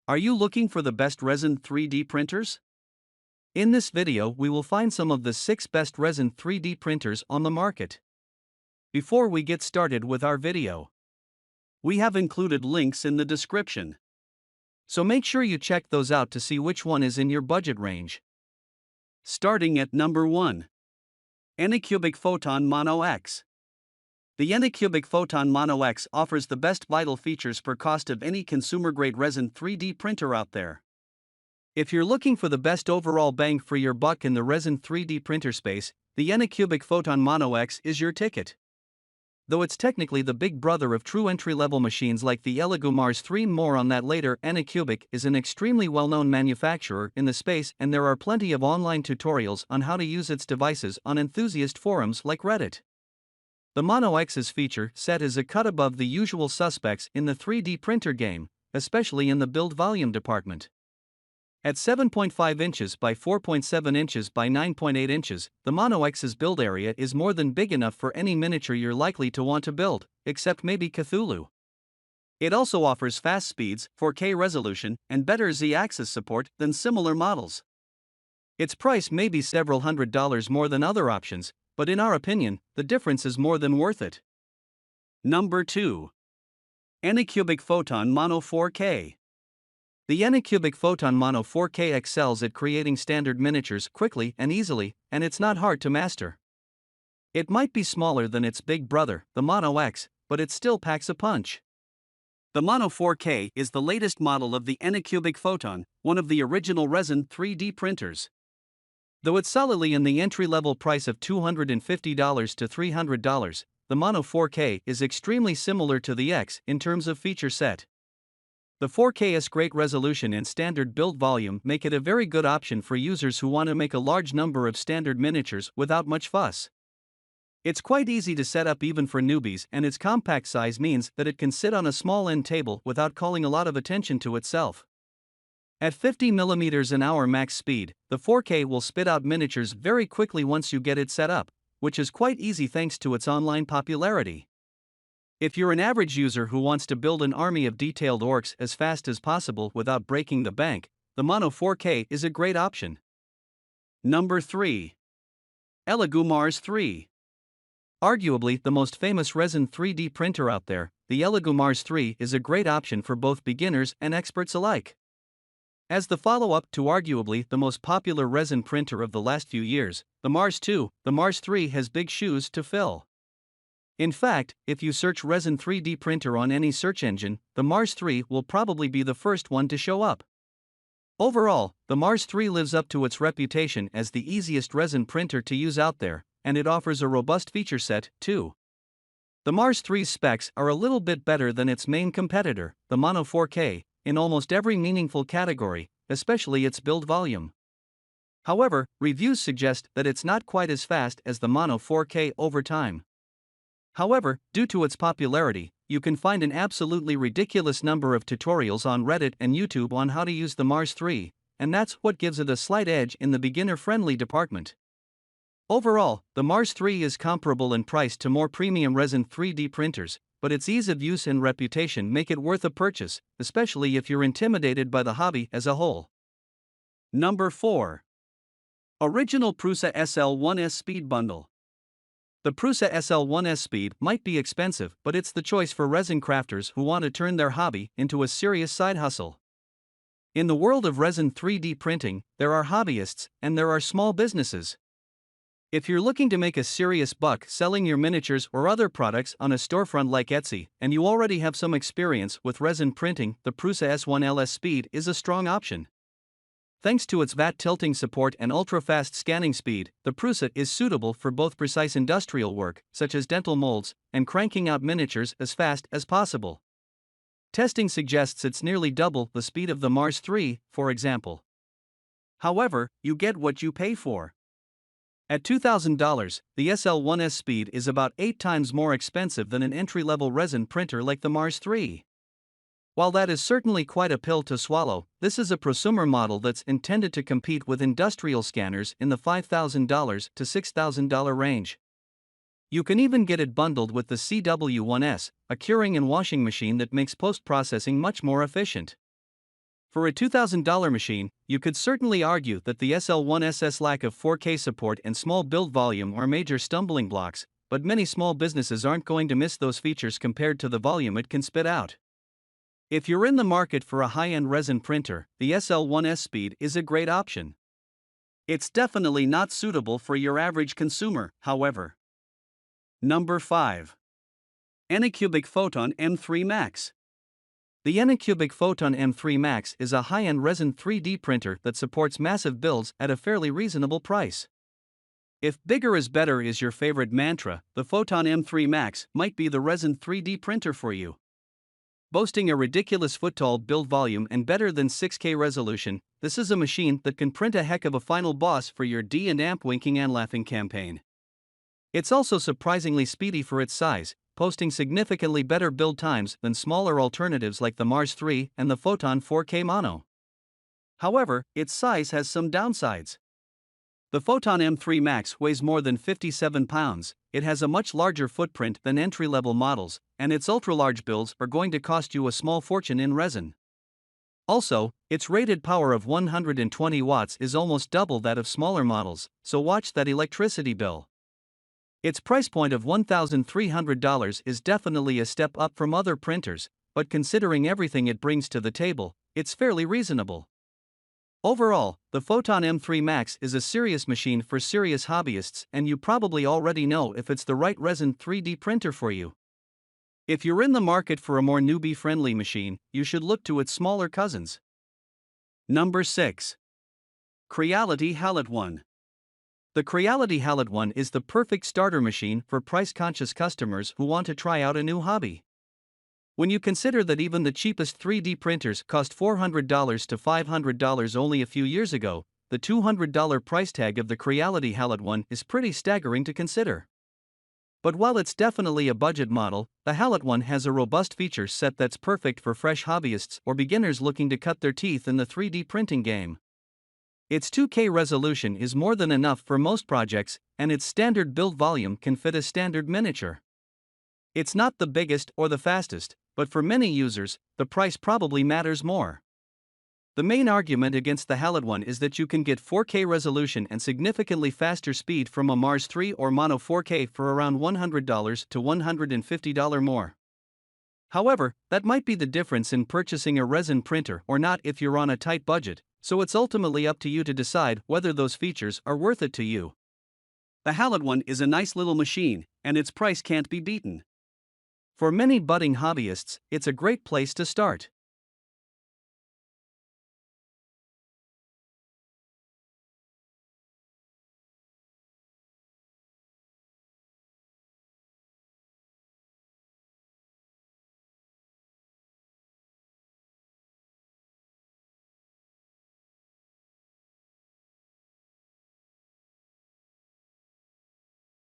Are you looking for the best resin 3D printers? In this video, we will find some of the 6 best resin 3D printers on the market. Before we get started with our video, we have included links in the description. So make sure you check those out to see which one is in your budget range. Starting at number 1. ANYCUBIC Photon Mono X. The ANYCUBIC Photon Mono X offers the best vital features per cost of any consumer-grade resin 3D printer out there. If you're looking for the best overall bang for your buck in the resin 3D printer space, the ANYCUBIC Photon Mono X is your ticket. Though it's technically the big brother of true entry-level machines like the Elegoo Mars 3, more on that later. ANYCUBIC is an extremely well-known manufacturer in the space, and there are plenty of online tutorials on how to use its devices on enthusiast forums like Reddit. The Mono X's feature set is a cut above the usual suspects in the 3D printer game, especially in the build volume department. At 7.5 inches by 4.7 inches by 9.8 inches, the Mono X's build area is more than big enough for any miniature you're likely to want to build, except maybe Cthulhu. It also offers fast speeds, 4K resolution, and better Z-axis support than similar models. Its price may be several $100s more than other options, but in our opinion, the difference is more than worth it. Number 2. ANYCUBIC Photon Mono 4K. The ANYCUBIC Photon Mono 4K excels at creating standard miniatures quickly and easily, and it's not hard to master. It might be smaller than its big brother, the Mono X, but it still packs a punch. The Mono 4K is the latest model of the ANYCUBIC Photon, one of the original resin 3D printers. Though it's solidly in the entry-level price of $250 to $300, the Mono 4K is extremely similar to the X in terms of feature set. The 4K's great resolution and standard build volume make it a very good option for users who want to make a large number of standard miniatures without much fuss. It's quite easy to set up even for newbies, and its compact size means that it can sit on a small end table without calling a lot of attention to itself. At 50 mm/h max speed, the 4K will spit out miniatures very quickly once you get it set up, which is quite easy thanks to its online popularity. If you're an average user who wants to build an army of detailed orcs as fast as possible without breaking the bank, the Mono 4K is a great option. Number 3. Elegoo Mars 3. Arguably the most famous resin 3D printer out there, the Elegoo Mars 3 is a great option for both beginners and experts alike. As the follow-up to arguably the most popular resin printer of the last few years, the Mars 2, the Mars 3 has big shoes to fill. In fact, if you search resin 3D printer on any search engine, the Mars 3 will probably be the first one to show up. Overall, the Mars 3 lives up to its reputation as the easiest resin printer to use out there, and it offers a robust feature set, too. The Mars 3's specs are a little bit better than its main competitor, the Mono 4K, in almost every meaningful category, especially its build volume. However, reviews suggest that it's not quite as fast as the Mono 4K over time. However, due to its popularity, you can find an absolutely ridiculous number of tutorials on Reddit and YouTube on how to use the Mars 3, and that's what gives it a slight edge in the beginner-friendly department. Overall, the Mars 3 is comparable in price to more premium resin 3D printers, but its ease of use and reputation make it worth a purchase, especially if you're intimidated by the hobby as a whole. Number 4. Original Prusa SL1S Speed Bundle. The Prusa SL1S Speed might be expensive, but it's the choice for resin crafters who want to turn their hobby into a serious side hustle. In the world of resin 3D printing, there are hobbyists and there are small businesses. If you're looking to make a serious buck selling your miniatures or other products on a storefront like Etsy, and you already have some experience with resin printing, the Prusa S1LS Speed is a strong option. Thanks to its VAT tilting support and ultra-fast scanning speed, the Prusa is suitable for both precise industrial work, such as dental molds, and cranking out miniatures as fast as possible. Testing suggests it's nearly double the speed of the Mars 3, for example. However, you get what you pay for. At $2,000, the SL1S Speed is about 8 times more expensive than an entry-level resin printer like the Mars 3. While that is certainly quite a pill to swallow, this is a prosumer model that's intended to compete with industrial scanners in the $5,000 to $6,000 range. You can even get it bundled with the CW1S, a curing and washing machine that makes post-processing much more efficient. For a $2,000 machine, you could certainly argue that the SL1S's lack of 4K support and small build volume are major stumbling blocks, but many small businesses aren't going to miss those features compared to the volume it can spit out. If you're in the market for a high-end resin printer, the SL1S Speed is a great option. It's definitely not suitable for your average consumer, however. Number 5. ANYCUBIC Photon M3 Max. The ANYCUBIC Photon M3 Max is a high-end resin 3D printer that supports massive builds at a fairly reasonable price. If bigger is better is your favorite mantra, the Photon M3 Max might be the resin 3D printer for you. Boasting a ridiculous foot-tall build volume and better than 6K resolution, this is a machine that can print a heck of a final boss for your D and amp winking and laughing campaign. It's also surprisingly speedy for its size, posting significantly better build times than smaller alternatives like the Mars 3 and the Photon 4K Mono. However, its size has some downsides. The Photon M3 Max weighs more than 57 pounds, it has a much larger footprint than entry-level models, and its ultra-large builds are going to cost you a small fortune in resin. Also, its rated power of 120 watts is almost double that of smaller models, so watch that electricity bill. Its price point of $1,300 is definitely a step up from other printers, but considering everything it brings to the table, it's fairly reasonable. Overall, the Photon M3 Max is a serious machine for serious hobbyists, and you probably already know if it's the right resin 3D printer for you. If you're in the market for a more newbie-friendly machine, you should look to its smaller cousins. Number 6. Creality HALOT-ONE. The Creality HALOT-ONE is the perfect starter machine for price-conscious customers who want to try out a new hobby. When you consider that even the cheapest 3D printers cost $400 to $500 only a few years ago, the $200 price tag of the Creality HALOT-ONE is pretty staggering to consider. But while it's definitely a budget model, the HALOT-ONE has a robust feature set that's perfect for fresh hobbyists or beginners looking to cut their teeth in the 3D printing game. Its 2K resolution is more than enough for most projects, and its standard build volume can fit a standard miniature. It's not the biggest or the fastest, but for many users, the price probably matters more. The main argument against the HALOT-ONE is that you can get 4K resolution and significantly faster speed from a Mars 3 or Mono 4K for around $100 to $150 more. However, that might be the difference in purchasing a resin printer or not if you're on a tight budget, so it's ultimately up to you to decide whether those features are worth it to you. The HALOT-ONE is a nice little machine, and its price can't be beaten. For many budding hobbyists, it's a great place to start.